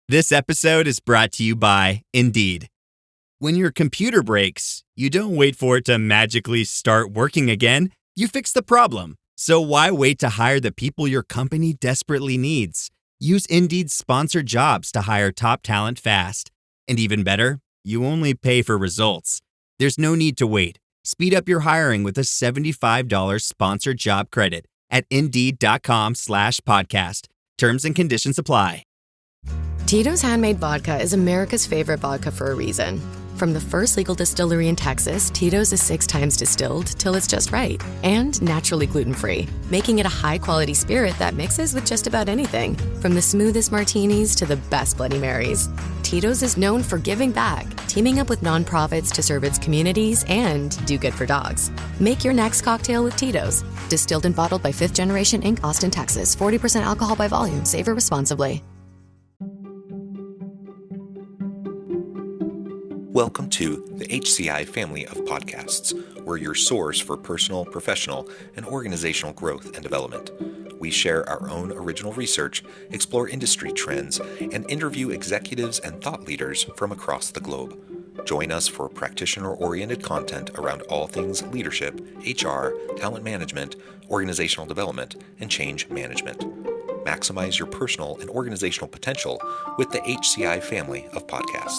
This episode is brought to you by Indeed. When your computer breaks, you don't wait for it to magically start working again. You fix the problem. So why wait to hire the people your company desperately needs? Use Indeed's sponsored jobs to hire top talent fast. And even better, you only pay for results. There's no need to wait. Speed up your hiring with a $75 sponsored job credit at Indeed.com/podcast. Terms and conditions apply. Tito's Handmade Vodka is America's favorite vodka for a reason. From the first legal distillery in Texas, Tito's is 6 times distilled till it's just right. And naturally gluten-free, making it a high-quality spirit that mixes with just about anything. From the smoothest martinis to the best Bloody Marys. Tito's is known for giving back, teaming up with nonprofits to serve its communities and do good for dogs. Make your next cocktail with Tito's. Distilled and bottled by 5th Generation Inc., Austin, Texas. 40% alcohol by volume. Savor responsibly. Welcome to the HCI family of podcasts. We're your source for personal, professional, and organizational growth and development. We share our own original research, explore industry trends, and interview executives and thought leaders from across the globe. Join us for practitioner-oriented content around all things leadership, HR, talent management, organizational development, and change management. Maximize your personal and organizational potential with the HCI family of podcasts.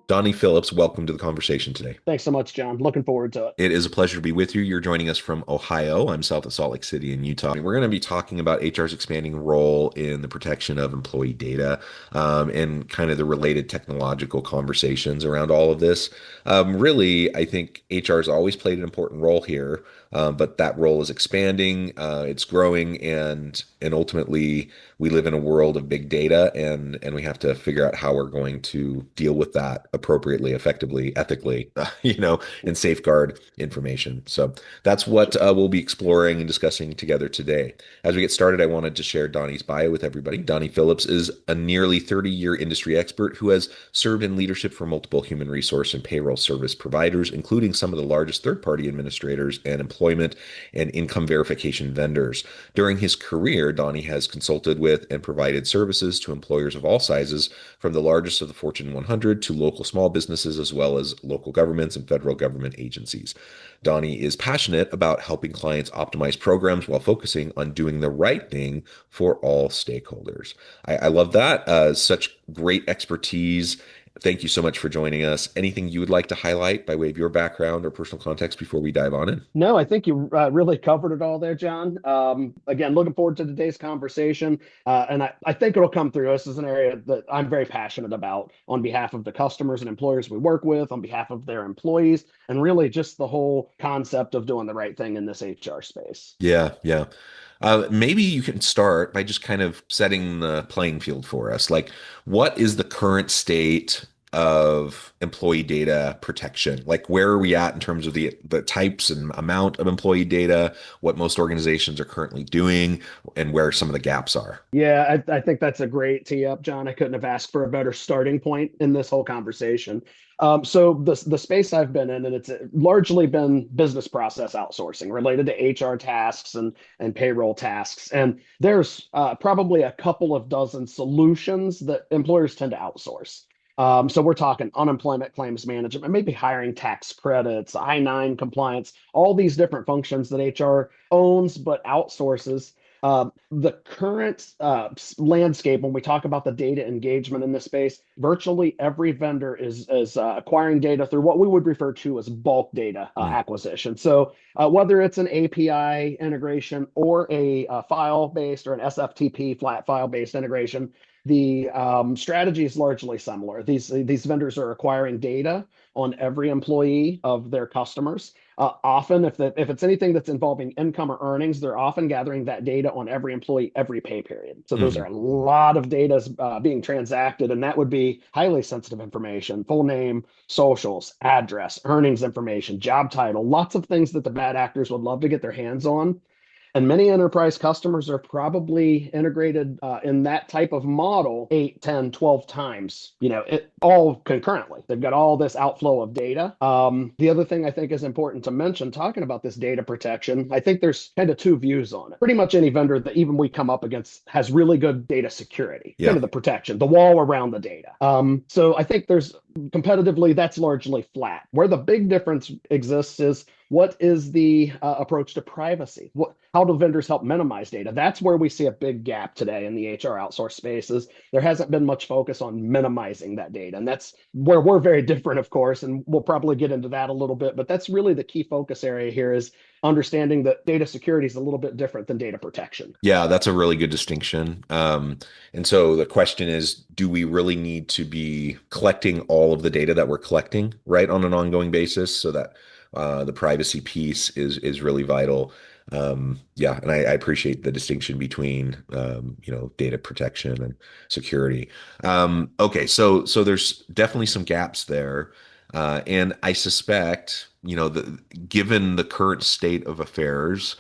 Donny Phillips, welcome to the conversation today. Thanks so much, John. Looking forward to it. It is a pleasure to be with you. You're joining us from Ohio. I'm south of Salt Lake City in Utah. We're going to be talking about HR's expanding role in the protection of employee data and kind of the related technological conversations around all of this. Really, I think HR has always played an important role here, but that role is expanding, it's growing, and ultimately we live in a world of big data, and we have to figure out how we're going to deal with that appropriately, effectively, ethically, and safeguard information. So that's what we'll be exploring and discussing together today. As we get started, I wanted to share Donny's bio with everybody. Donny Phillips is a nearly 30-year industry expert who has served in leadership for multiple human resource and payroll service providers, including some of the largest third-party administrators and employment and income verification vendors. During his career, Donny has consulted with and provided services to employers of all sizes, from the largest of the Fortune 100 to local small businesses, as well as local governments and federal government agencies. Donny is passionate about helping clients optimize programs while focusing on doing the right thing for all stakeholders. I love that. Such great expertise. Thank you so much for joining us. Anything you would like to highlight by way of your background or personal context before we dive on in? No, I think you really covered it all there, John. Again, looking forward to today's conversation. And I think it'll come through. This is an area that I'm very passionate about on behalf of the customers and employers we work with, on behalf of their employees, and really just the whole concept of doing the right thing in this HR space. Yeah. Maybe you can start by just kind of setting the playing field for us. Like, what is the current state of employee data protection? Like, where are we at in terms of the types and amount of employee data, what most organizations are currently doing, and where some of the gaps are? Yeah, I think that's a great tee up, John. I couldn't have asked for a better starting point in this whole conversation. So the space I've been in, and it's largely been business process outsourcing related to HR tasks and payroll tasks. And there's probably a couple of dozen solutions that employers tend to outsource. So we're talking unemployment claims management, maybe hiring tax credits, I-9 compliance, all these different functions that HR owns but outsources. The current landscape, when we talk about the data engagement in this space, virtually every vendor is acquiring data through what we would refer to as bulk data acquisition. So whether it's an API integration or a file-based or an SFTP flat file-based integration, the strategy is largely similar. These vendors are acquiring data on every employee of their customers. Often, if it's anything that's involving income or earnings, they're often gathering that data on every employee, every pay period. So those are a lot of data being transacted, and that would be highly sensitive information: full name, socials, address, earnings information, job title, lots of things that the bad actors would love to get their hands on. And many enterprise customers are probably integrated in that type of model 8, 10, 12 times, all concurrently. They've got all this outflow of data. The other thing I think is important to mention, talking about this data protection, I think there's kind of two views on it. Pretty much any vendor that even we come up against has really good data security, kind of the protection, the wall around the data. So I think there's competitively, that's largely flat. Where the big difference exists is what is the approach to privacy? How do vendors help minimize data? That's where we see a big gap today in the HR outsource spaces. There hasn't been much focus on minimizing that data. And that's where we're very different, of course, and we'll probably get into that a little bit. But that's really the key focus area here, is understanding that data security is a little bit different than data protection. Yeah, that's a really good distinction. And so the question is, do we really need to be collecting all of the data that we're collecting, right, on an ongoing basis, so that the privacy piece is really vital? Yeah, and I appreciate the distinction between data protection and security. Okay, so there's definitely some gaps there, and I suspect given the current state of affairs,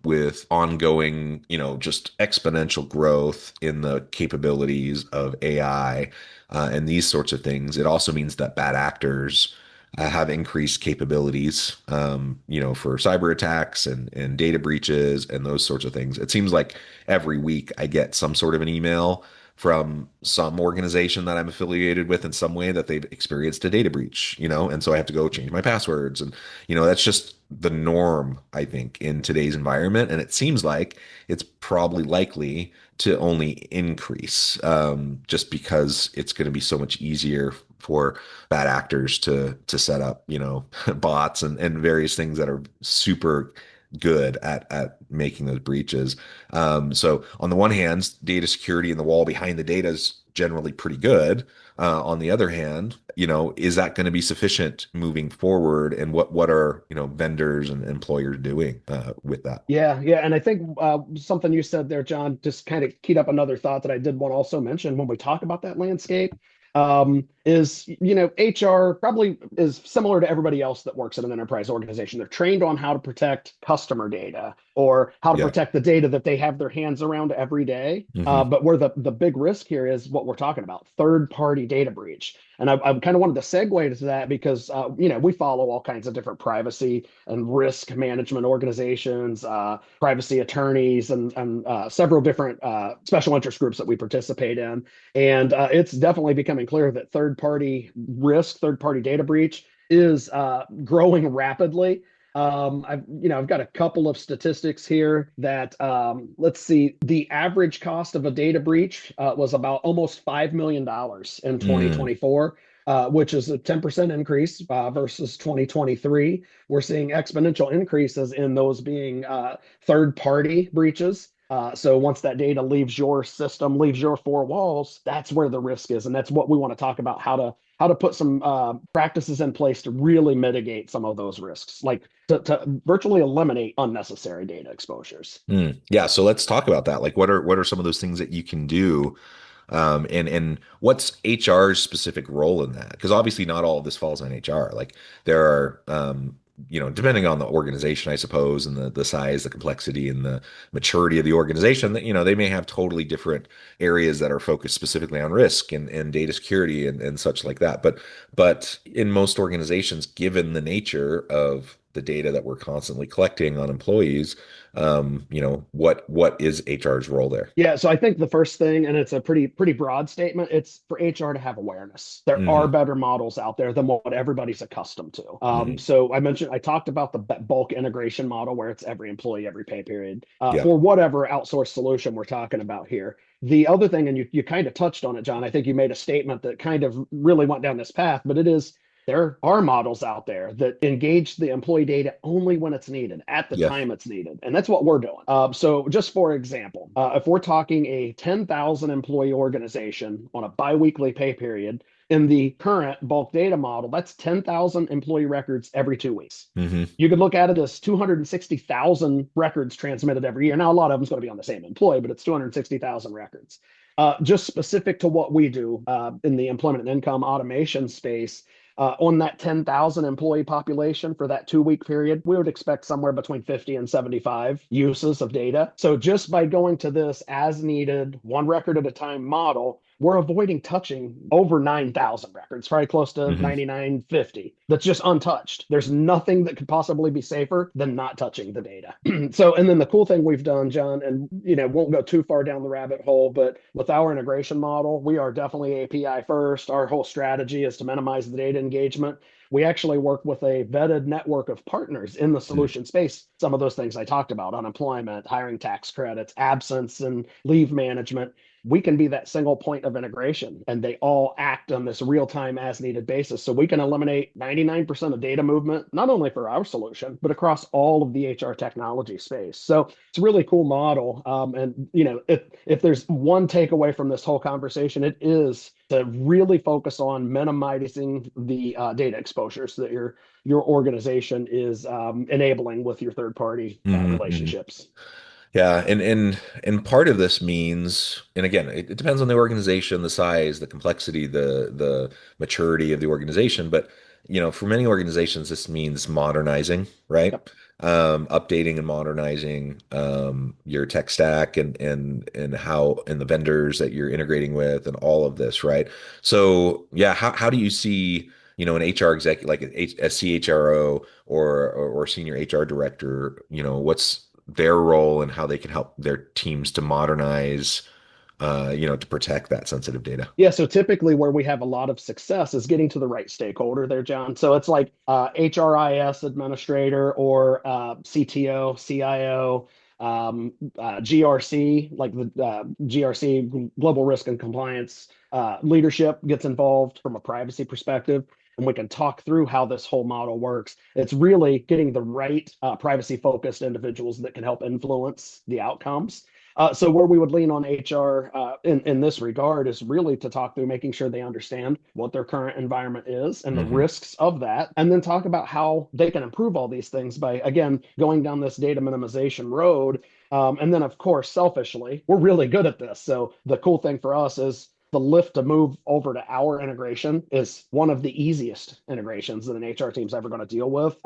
with ongoing, just exponential growth in the capabilities of AI, and these sorts of things, it also means that bad actors have increased capabilities, for cyber attacks and data breaches and those sorts of things. It seems like every week I get some sort of an email from some organization that I'm affiliated with in some way that they've experienced a data breach, and so I have to go change my passwords. And, that's just the norm, I think, in today's environment. And it seems like it's probably likely to only increase, just because it's going to be so much easier for bad actors to set up, bots and various things that are super good at making those breaches. So on the one hand, data security and the wall behind the data is generally pretty good. On the other hand, is that going to be sufficient moving forward? And what are, vendors and employers doing with that? Yeah. And I think something you said there, John, just kind of keyed up another thought that I did want to also mention when we talk about that landscape. Is, HR probably is similar to everybody else that works in an enterprise organization. They're trained on how to protect customer data or how to protect the data that they have their hands around every day. But where the big risk here is what we're talking about, third-party data breach. And I kind of wanted to segue to that because, we follow all kinds of different privacy and risk management organizations, privacy attorneys, and several different special interest groups that we participate in. And it's definitely becoming clear that third-party risk, third-party data breach is growing rapidly. I've got a couple of statistics here that, let's see, the average cost of a data breach was about almost $5 million in 2024. Which is a 10% increase versus 2023. We're seeing exponential increases in those being third-party breaches. So once that data leaves your system, leaves your four walls, that's where the risk is. And that's what we want to talk about, how to put some practices in place to really mitigate some of those risks, like to virtually eliminate unnecessary data exposures. Yeah, so let's talk about that. Like, what are some of those things that you can do? And what's HR's specific role in that? Because obviously not all of this falls on HR. Like there are, depending on the organization, I suppose, and the size, the complexity, and the maturity of the organization, that, they may have totally different areas that are focused specifically on risk and data security and such like that. But in most organizations, given the nature of the data that we're constantly collecting on employees, what is HR's role there? Yeah, so I think the first thing, and it's a pretty broad statement, it's for HR to have awareness. There are better models out there than what everybody's accustomed to. So I talked about the bulk integration model where it's every employee, every pay period, for whatever outsourced solution we're talking about here. The other thing, and you kind of touched on it, John, I think you made a statement that kind of really went down this path, but it is, there are models out there that engage the employee data only when it's needed, at the time it's needed. And that's what we're doing. So just for example, if we're talking a 10,000 employee organization on a biweekly pay period, in the current bulk data model, that's 10,000 employee records every 2 weeks. You could look at it as 260,000 records transmitted every year. Now, a lot of them's going to be on the same employee, but it's 260,000 records. Just specific to what we do in the employment and income automation space, On that 10,000 employee population for that 2 week period, we would expect somewhere between 50 and 75 uses of data. So just by going to this as needed, one record at a time model, we're avoiding touching over 9,000 records, probably close to Hmm. 9,950. That's just untouched. There's nothing that could possibly be safer than not touching the data. So, and then the cool thing we've done, John, and won't go too far down the rabbit hole, but with our integration model, we are definitely API first. Our whole strategy is to minimize the data engagement. We actually work with a vetted network of partners in the solution space. Some of those things I talked about: unemployment, hiring tax credits, absence and leave management. We can be that single point of integration, and they all act on this real time as needed basis. So we can eliminate 99% of data movement, not only for our solution, but across all of the HR technology space. So it's a really cool model. And if there's one takeaway from this whole conversation, it is to really focus on minimizing the data exposures that your organization is enabling with your third party Hmm. relationships. Yeah, and part of this means, and again, it depends on the organization, the size, the complexity, the maturity of the organization. But for many organizations, this means modernizing, right? Yep. Updating and modernizing your tech stack and how and the vendors that you're integrating with and all of this, right? So yeah, how do you see, an HR executive like a CHRO or senior HR director, what's their role and how they can help their teams to modernize, to protect that sensitive data. Yeah, so typically where we have a lot of success is getting to the right stakeholder there, John. So it's like HRIS administrator or CTO, CIO, GRC, like the GRC, Global Risk and Compliance leadership gets involved from a privacy perspective. And we can talk through how this whole model works. It's really getting the right privacy focused individuals that can help influence the outcomes. So where we would lean on HR in this regard is really to talk through making sure they understand what their current environment is and the Hmm. risks of that, and then talk about how they can improve all these things by, again, going down this data minimization road. And then, of course, selfishly, we're really good at this. So the cool thing for us is the lift to move over to our integration is one of the easiest integrations that an HR team's ever going to deal with.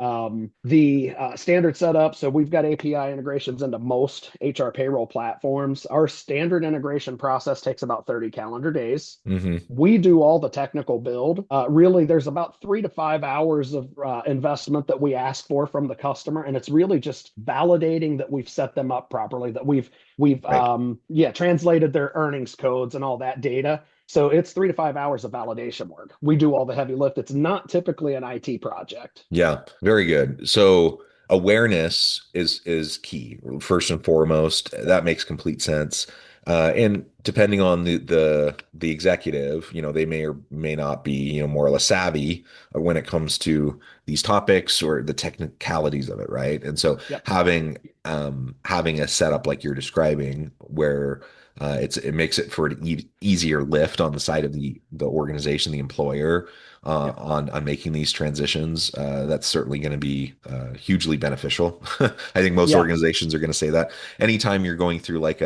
The standard setup, so we've got API integrations into most HR payroll platforms. Our standard integration process takes about 30 calendar days. Hmm. We do all the technical build. Really, there's about 3 to 5 hours of investment that we ask for from the customer, and it's really just validating that we've set them up properly, that we've Right. translated their earnings codes and all that data. So it's 3 to 5 hours of validation work. We do all the heavy lift. It's not typically an IT project. Yeah, very good. So awareness is key, first and foremost. That makes complete sense. And depending on the executive, they may or may not be, more or less savvy when it comes to these topics or the technicalities of it, right? And so Yep. having a setup like you're describing where it makes it for an easier lift on the side of the organization, the employer, Yep. on making these transitions. That's certainly going to be hugely beneficial. I think most Yeah. organizations are going to say that. Anytime you're going through like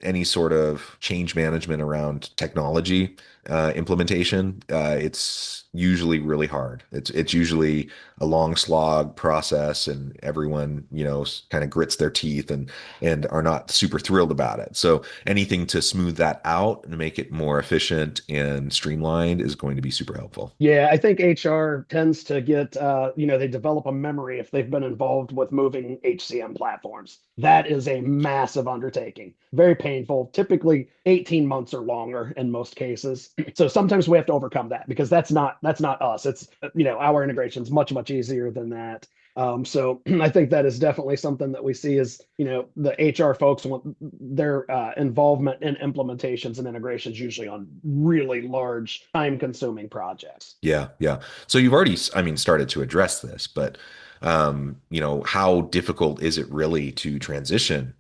any sort of change management around technology implementation, it's usually really hard. It's usually a long slog process, and everyone kind of grits their teeth and are not super thrilled about it. So anything to smooth that out and make it more efficient and streamlined is going to be super helpful. Yeah, I think HR tends to get, they develop a memory if they've been involved with moving HCM platforms. That is a massive undertaking, very painful, typically 18 months or longer in most cases. So sometimes we have to overcome that because that's not us. It's, our integration is much, much easier than that. So I think that is definitely something that we see is, the HR folks want their involvement in implementations and integrations usually on really large, time-consuming projects. Yeah, yeah. So you've already, I mean, started to address this, but how difficult is it really to transition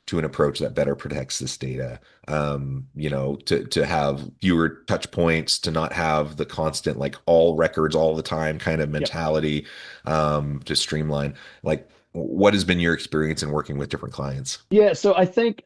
to an approach that better protects this data? To have fewer touch points, to not have the constant like all records all the time kind of Yep. mentality, to streamline. Like, what has been your experience in working with different clients? Yeah, so I think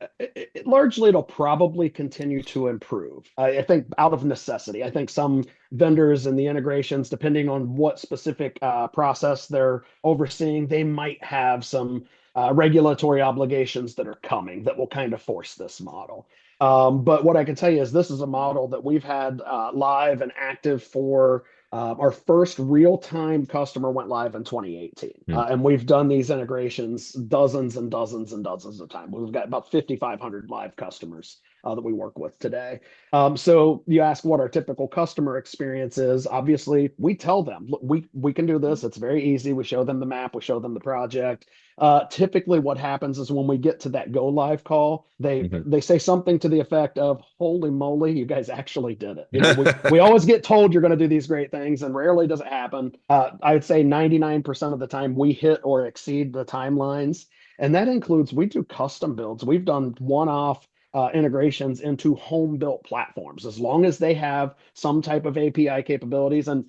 largely it'll probably continue to improve. I think out of necessity. I think some vendors and the integrations, depending on what specific process they're overseeing, they might have some regulatory obligations that are coming that will kind of force this model. But what I can tell you is this is a model that we've had live and active for our first real-time customer went live in 2018, Hmm. and we've done these integrations dozens and dozens and dozens of times. We've got about 5,500 live customers that we work with today. So you ask what our typical customer experience is. Obviously, we tell them, look, we can do this. It's very easy. We show them the map. We show them the project. Typically, what happens is when we get to that go live call, Mhm. they say something to the effect of, "Holy moly, you guys actually did it!" We always get told you're going to do these great things, and rarely does it happen. I would say 99% of the time we hit or exceed the timelines, and that includes we do custom builds. We've done one-off integrations into home built platforms as long as they have some type of API capabilities, and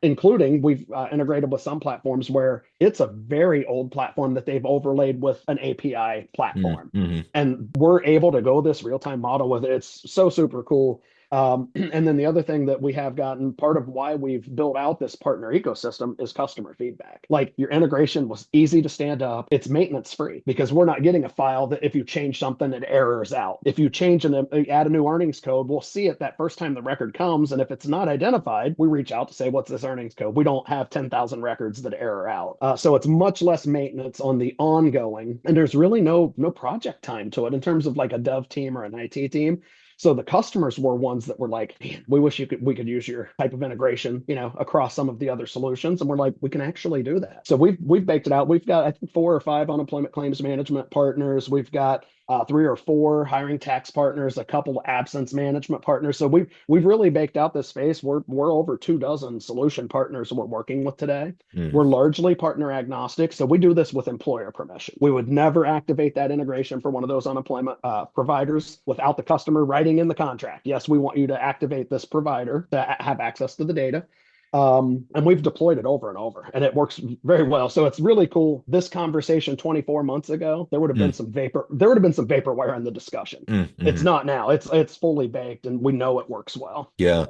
including we've integrated with some platforms where it's a very old platform that they've overlaid with an API platform, Mhm. and we're able to go this real-time model with it. It's so super cool. And then the other thing that we have gotten, part of why we've built out this partner ecosystem is customer feedback. Like your integration was easy to stand up. It's maintenance free because we're not getting a file that if you change something, it errors out. If you change and add a new earnings code, we'll see it that first time the record comes. And if it's not identified, we reach out to say, what's this earnings code? We don't have 10,000 records that error out. So it's much less maintenance on the ongoing. And there's really no project time to it in terms of like a dev team or an IT team. So the customers were ones that were like, man, we wish we could use your type of integration, across some of the other solutions. And we're like, we can actually do that. So we've baked it out. We've got, I think, 4 or 5 unemployment claims management partners. We've got 3 or 4 hiring tax partners, a couple of absence management partners. So we've really baked out this space. We're over 2 dozen solution partners we're working with today. Mm. We're largely partner agnostic, so we do this with employer permission. We would never activate that integration for one of those unemployment providers without the customer writing in the contract. Yes, we want you to activate this provider to have access to the data. And we've deployed it over and over, and it works very well. So it's really cool. This conversation 24 months ago, there would have been Mm. some vaporware in the discussion. Mm. It's Mhm. not now. It's fully baked, and we know it works well. Yeah.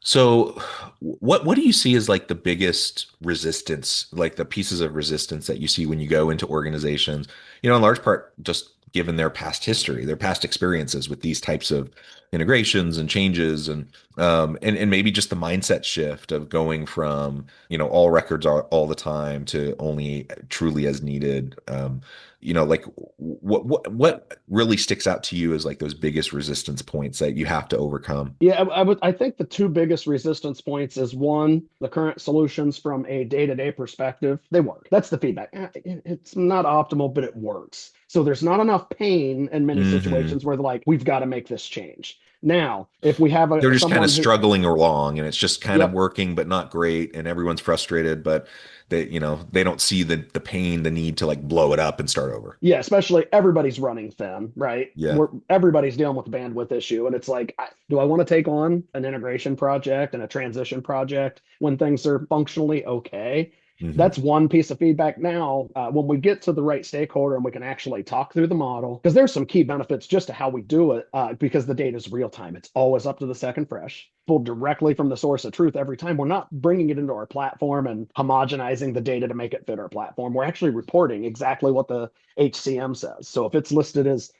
So what do you see as like the biggest resistance, like the pieces of resistance that you see when you go into organizations, in large part just given their past history, their past experiences with these types of integrations and changes and maybe just the mindset shift of going from, all records are all the time to only truly as needed. Like what really sticks out to you as like those biggest resistance points that you have to overcome? Yeah, I think the 2 biggest resistance points is one, the current solutions from a day-to-day perspective, they work. That's the feedback. It's not optimal, but it works. So there's not enough pain in many Hmm. situations where they're like, we've got to make this change. Now, if we have They're just kind of someone who, struggling along and it's just kind of yep, working but not great and everyone's frustrated, but they don't see the pain, the need to like blow it up and start over. yeah, especially everybody's running thin, right? Yeah. Everybody's dealing with the bandwidth issue, and it's like, do I want to take on an integration project and a transition project when things are functionally okay? Hmm. That's one piece of feedback. Now, when we get to the right stakeholder and we can actually talk through the model, because there's some key benefits just to how we do it, because the data is real time. It's always up to the second fresh, pulled directly from the source of truth every time. We're not bringing it into our platform and homogenizing the data to make it fit our platform. We're actually reporting exactly what the HCM says. So if it's listed as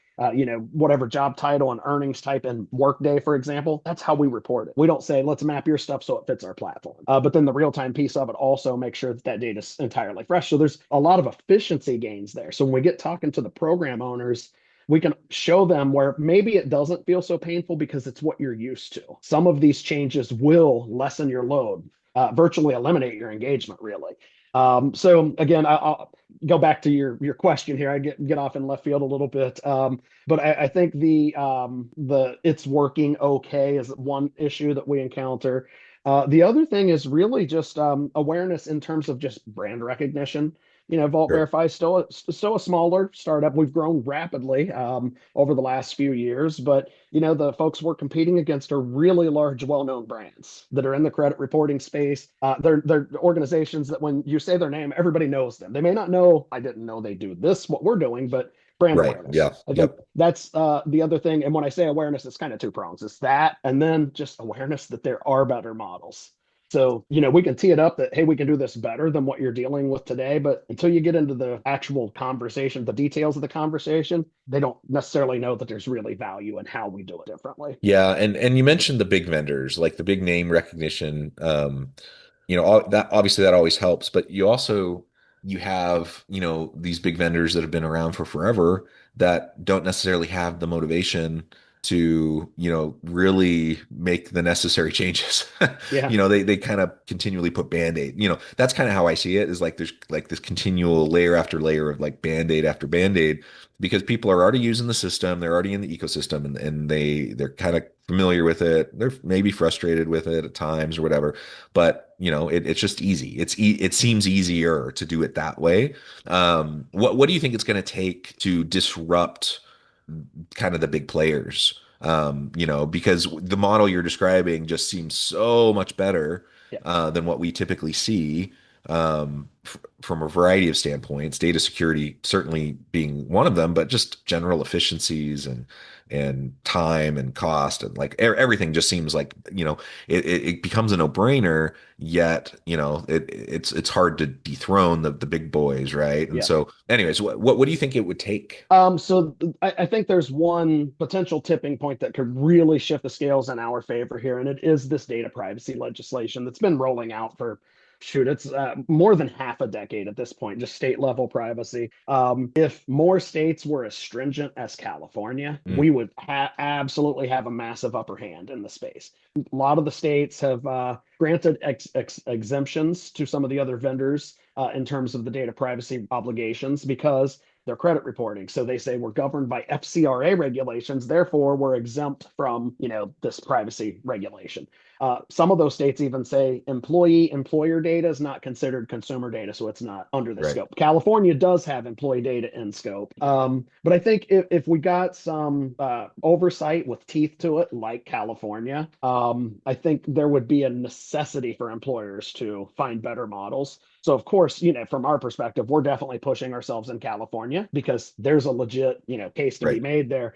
whatever job title and earnings type in Workday, for example, that's how we report it. We don't say, let's map your stuff so it fits our platform. But then the real time piece of it also makes sure that data is entirely fresh. So there's a lot of efficiency gains there. So when we get talking to the program owners, we can show them where maybe it doesn't feel so painful because it's what you're used to. Some of these changes will lessen your load, virtually eliminate your engagement, really. So again, I'll go back to your question here. I get off in left field a little bit, but I think the it's working okay is one issue that we encounter. The other thing is really just awareness in terms of just brand recognition. Vault Sure. Verify is still a smaller startup. We've grown rapidly over the last few years, but the folks we're competing against are really large, well-known brands that are in the credit reporting space. They're organizations that when you say their name, everybody knows them. They may not know, I didn't know they do this, what we're doing, but brand Right. awareness. Yeah. I think Yep. that's the other thing. And when I say awareness, it's kind of two prongs. It's that, and then just awareness that there are better models. So, we can tee it up that, hey, we can do this better than what you're dealing with today. But until you get into the actual conversation, the details of the conversation, they don't necessarily know that there's really value in how we do it differently. Yeah, and you mentioned the big vendors, like the big name recognition. That obviously that always helps, but you have, these big vendors that have been around for forever that don't necessarily have the motivation to, really make the necessary changes. Yeah. They kind of continually put Band-Aid. That's kind of how I see it, is like there's like this continual layer after layer of like Band-Aid after Band-Aid, because people are already using the system, they're already in the ecosystem, and they're kind of familiar with it. They're maybe frustrated with it at times or whatever, but it's just easy. It seems easier to do it that way. What do you think it's going to take to disrupt kind of the big players? Because the model you're describing just seems so much better Yeah. than what we typically see, from a variety of standpoints, data security certainly being one of them, but just general efficiencies and time and cost, and like everything just seems like, it becomes a no-brainer, yet it's hard to dethrone the big boys, right? And Yeah. so anyways, what do you think it would take? I think there's one potential tipping point that could really shift the scales in our favor here, and it is this data privacy legislation that's been rolling out for, shoot, it's more than half a decade at this point, just state level privacy. If more states were as stringent as California, Mm, we would absolutely have a massive upper hand in the space. A lot of the states have granted exemptions to some of the other vendors in terms of the data privacy obligations because their credit reporting. So they say we're governed by FCRA regulations, therefore we're exempt from, this privacy regulation. Some of those states even say employer data is not considered consumer data, so it's not under the right. scope. California does have employee data in scope, but I think if we got some oversight with teeth to it, like California, I think there would be a necessity for employers to find better models. So of course, from our perspective, we're definitely pushing ourselves in California because there's a legit, case to be Right. made there.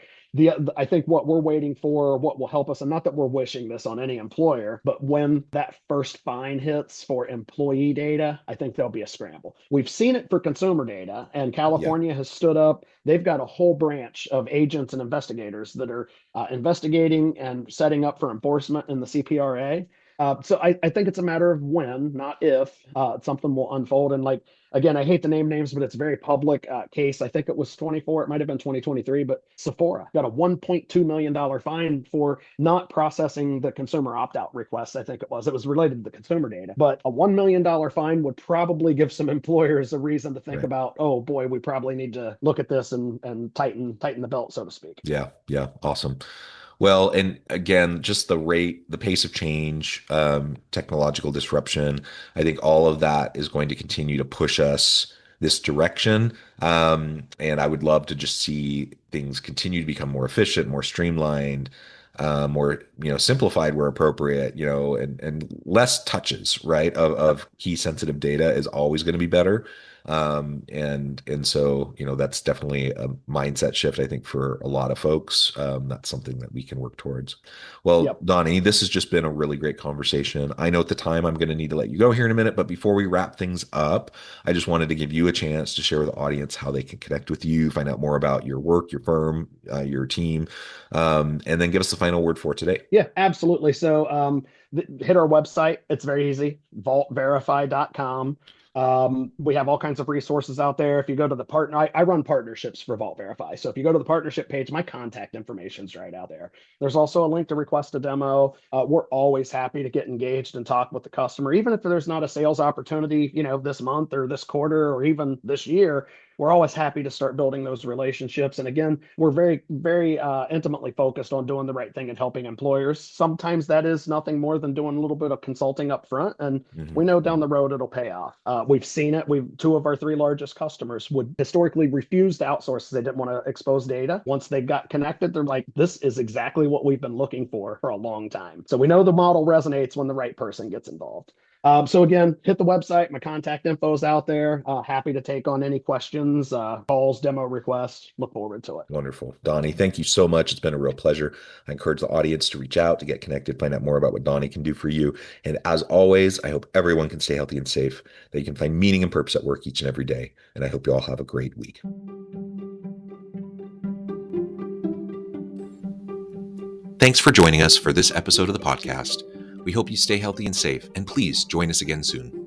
I think what we're waiting for, what will help us, and not that we're wishing this on any employer, but when that first fine hits for employee data, I think there'll be a scramble. We've seen it for consumer data, and Yeah. California has stood up. They've got a whole branch of agents and investigators that are investigating and setting up for enforcement in the CPRA. So I think it's a matter of when, not if, something will unfold. And like, again, I hate to name names, but it's a very public case. I think it was 24, it might have been 2023, but Sephora got a $1.2 million fine for not processing the consumer opt-out request. I think it was related to the consumer data, but a $1 million fine would probably give some employers a reason to think Right. about, oh boy, we probably need to look at this and tighten the belt, so to speak. Yeah. Yeah. Awesome. Well, and again, just the pace of change, technological disruption, I think all of that is going to continue to push us this direction. And I would love to just see things continue to become more efficient, more streamlined, more, simplified where appropriate, and less touches, right, of key sensitive data is always going to be better. And so, that's definitely a mindset shift, I think, for a lot of folks. That's something that we can work towards. Well, Yep. Donnie, this has just been a really great conversation. I know at the time I'm going to need to let you go here in a minute, but before we wrap things up, I just wanted to give you a chance to share with the audience how they can connect with you, find out more about your work, your firm, your team, and then give us the final word for today. Yeah, absolutely. So hit our website. It's very easy, vaultverify.com. We have all kinds of resources out there. If you go to the partner, I run partnerships for Vault Verify. So if you go to the partnership page, my contact information's right out there. There's also a link to request a demo. We're always happy to get engaged and talk with the customer, even if there's not a sales opportunity, this month or this quarter or even this year. we're always happy to start building those relationships. And again, we're very, very intimately focused on doing the right thing and helping employers. Sometimes that is nothing more than doing a little bit of consulting up front, and we know down the road it'll pay off. We've seen it. Two of our three largest customers would historically refuse to outsource. They didn't want to expose data. Once they got connected, they're like, this is exactly what we've been looking for a long time. So we know the model resonates when the right person gets involved. So again, hit the website. My contact info is out there. Happy to take on any questions, calls, demo requests. Look forward to it. Wonderful. Donny, thank you so much. It's been a real pleasure. I encourage the audience to reach out, to get connected, find out more about what Donny can do for you. And as always, I hope everyone can stay healthy and safe, that you can find meaning and purpose at work each and every day. And I hope you all have a great week. Thanks for joining us for this episode of the podcast. We hope you stay healthy and safe, and please join us again soon.